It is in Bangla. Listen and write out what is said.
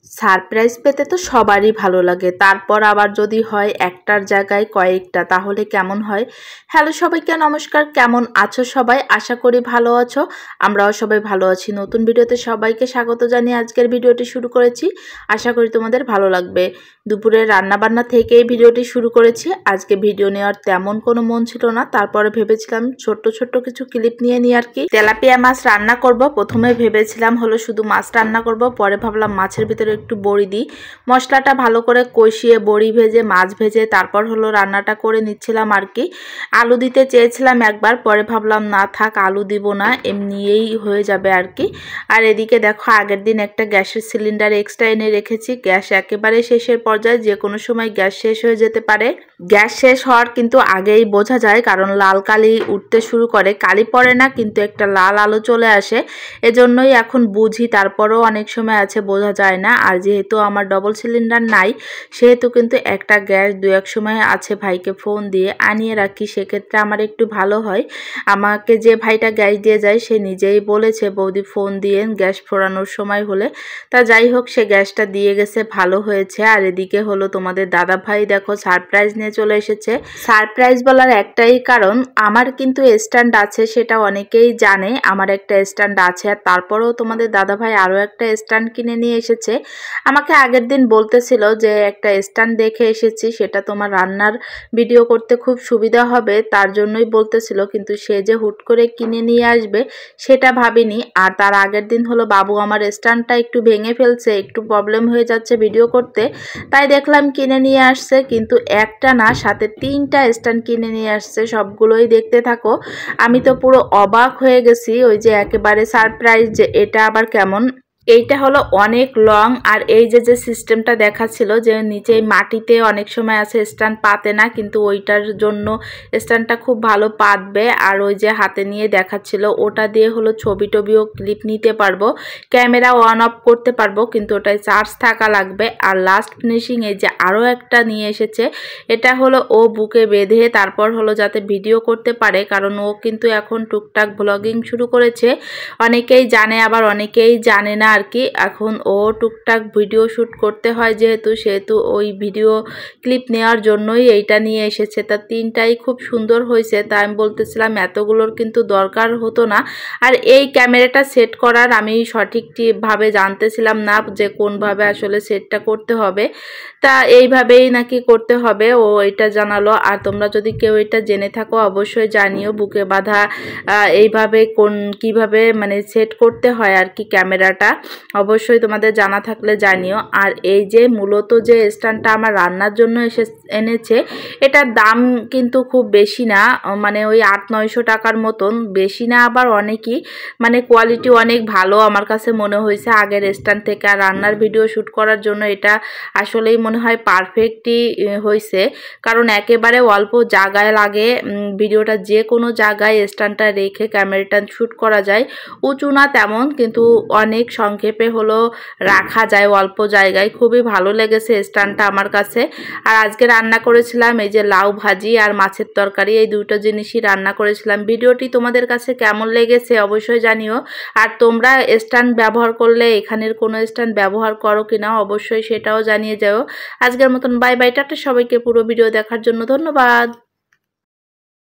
সারপ্রাইজ পেতে তো সবারই ভালো লাগে, তারপর আবার যদি হয় একটার জায়গায় কয়েকটা তাহলে কেমন হয়। হ্যালো সবাইকে নমস্কার, কেমন আছো সবাই? আশা করি ভালো আছো, আমরাও সবাই ভালো আছি। নতুন ভিডিওতে সবাইকে স্বাগত জানিয়ে আজকের ভিডিওটি শুরু করেছি। আশা করি তোমাদের ভালো লাগবে। দুপুরে রান্নাবান্না থেকেই ভিডিওটি শুরু করেছি। আজকে ভিডিও নেওয়ার তেমন কোনো মন ছিল না, তারপরে ভেবেছিলাম ছোট্ট ছোট্ট কিছু ক্লিপ নিয়ে নিই আর কি। তেলাপিয়া মাছ রান্না করব। প্রথমে ভেবেছিলাম হলো শুধু মাছ রান্না করব, পরে ভাবলাম মাছের ভিতরে একটু বড়ি দিই। মশলাটা ভালো করে কষিয়ে বড়ি ভেজে মাছ ভেজে তারপর হলো রান্নাটা করে নিচ্ছিলাম আর কি। আলু দিতে চেয়েছিলাম একবার, পরে ভাবলাম না থাক, আলু দিব না, এমনিই হয়ে যাবে আর কি। আর এদিকে দেখো আগের দিন একটা গ্যাসের সিলিন্ডার এক্সট্রা এনে রেখেছি। গ্যাস একেবারে শেষের পর্যায়ে, যে কোনো সময় গ্যাস শেষ হয়ে যেতে পারে। গ্যাস শেষ হওয়ার কিন্তু আগেই বোঝা যায়, কারণ লাল কালি উঠতে শুরু করে। কালি পড়ে না কিন্তু একটা লাল আলো চলে আসে, এজন্যই এখন বুঝি। তারপরও অনেক সময় আছে বোঝা যায় না। আর যেহেতু আমার ডবল সিলিন্ডার নাই, সেহেতু কিন্তু একটা গ্যাস দু এক সময় আছে ভাইকে ফোন দিয়ে আনিয়ে রাখি, সেক্ষেত্রে আমার একটু ভালো হয়। আমাকে যে ভাইটা গ্যাস দিয়ে যায় সে নিজেই বলেছে বৌদি ফোন দিয়েন গ্যাস ফোরানোর সময় হলে। তা যাই হোক, সে গ্যাসটা দিয়ে গেছে, ভালো হয়েছে। আর এদিকে হলো তোমাদের দাদা ভাই দেখো সারপ্রাইজ নিয়ে চলে এসেছে। সারপ্রাইজ বলার একটাই কারণ, আমার কিন্তু স্ট্যান্ড আছে, সেটা অনেকেই জানে আমার একটা স্ট্যান্ড আছে। আর তারপরেও তোমাদের দাদা ভাই আরও একটা স্ট্যান্ড কিনে নিয়ে এসেছে। আমাকে আগের দিন বলতেছিল যে একটা স্ট্যান্ড দেখে এসেছি, সেটা তোমার রান্নার ভিডিও করতে খুব সুবিধা হবে, তার জন্যই বলতেছিল। কিন্তু সে যে হুট করে কিনে নিয়ে আসবে সেটা ভাবিনি। আর তার আগের দিন হলো বাবু আমার স্ট্যান্ডটা একটু ভেঙে ফেলছে, একটু প্রবলেম হয়ে যাচ্ছে ভিডিও করতে, তাই দেখলাম কিনে নিয়ে আসছে। কিন্তু একটা না, সাথে 3টা স্ট্যান্ড কিনে নিয়ে আসছে। সবগুলোই দেখতে থাকো। আমি তো পুরো অবাক হয়ে গেছি, ওই যে একেবারে সারপ্রাইজ যে এটা আবার কেমন। এইটা হলো অনেক লং। আর এই যে যে সিস্টেমটা দেখাচ্ছিল যে নিচে মাটিতে অনেক সময় আছে স্ট্যান্ড পাতে না, কিন্তু ওইটার জন্য স্ট্যান্ডটা খুব ভালো পাতবে। আর ওই যে হাতে নিয়ে দেখাচ্ছিল, ওটা দিয়ে হলো ছবি টবিও ক্লিপ নিতে পারবো, ক্যামেরা অন অফ করতে পারবো, কিন্তু ওটাই চার্জ থাকা লাগবে। আর লাস্ট ফিনিশিং এই যে আরও একটা নিয়ে এসেছে, এটা হলো ও বুকে বেঁধে তারপর হলো যাতে ভিডিও করতে পারে, কারণ ও কিন্তু এখন টুকটাক ব্লগিং শুরু করেছে। অনেকেই জানে আবার অনেকেই জানে না আর কি। এখন ও টুকটাক ভিডিও শ্যুট করতে হয় সেহেতু ওই ভিডিও ক্লিপ নেওয়ার জন্যই এইটা নিয়ে এসেছে। তা 3টাই খুব সুন্দর হয়েছে। তা আমি বলতেছিলাম এতগুলোর কিন্তু দরকার হতো না। আর এই ক্যামেরাটা সেট করার আমি সঠিকভাবে জানতেছিলাম না যে কোনভাবে আসলে সেটটা করতে হবে। তা এইভাবেই নাকি করতে হবে, ও এটা জানালো। আর তোমরা যদি কেউ এটা জেনে থাকো অবশ্যই জানিও, বুকে বাঁধা এইভাবে কিভাবে মানে সেট করতে হয় আর কি ক্যামেরাটা, অবশ্যই তোমাদের জানা থাকলে জানিও। আর এই যে মূলত যে স্ট্যান্ডটা আমার রান্নার জন্য এনেছে, এটার দাম কিন্তু খুব বেশি না, মানে ওই 800-900 টাকার মতন, বেশি না আবার অনেকই, মানে কোয়ালিটি অনেক ভালো আমার কাছে মনে হয়েছে আগের স্ট্যান্ড থেকে। আর রান্নার ভিডিও শ্যুট করার জন্য এটা আসলেই মনে হয় পারফেক্টই হয়েছে, কারণ একেবারে অল্প জায়গায় লাগে ভিডিওটা যে কোনো জায়গায় স্ট্যান্ডটা রেখে ক্যামেরাটা শ্যুট করা যায়। উঁচু না তেমন, কিন্তু অনেক সংক্ষেপে হলো রাখা যায় অল্প জায়গায়। খুবই ভালো লেগেছে স্ট্যান্ডটা আমার কাছে। আর আজকে রান্না করেছিলাম এই যে লাউ ভাজি আর মাছের তরকারি, এই দুটো জিনিসই রান্না করেছিলাম। ভিডিওটি তোমাদের কাছে কেমন লেগেছে অবশ্যই জানিও। আর তোমরা স্ট্যান্ড ব্যবহার করলে এখানের কোনো স্ট্যান্ড ব্যবহার করো কিনা অবশ্যই সেটাও জানিয়ে যাও। আজকের মতন বাই বাই, টাটা সবাইকে। পুরো ভিডিও দেখার জন্য ধন্যবাদ।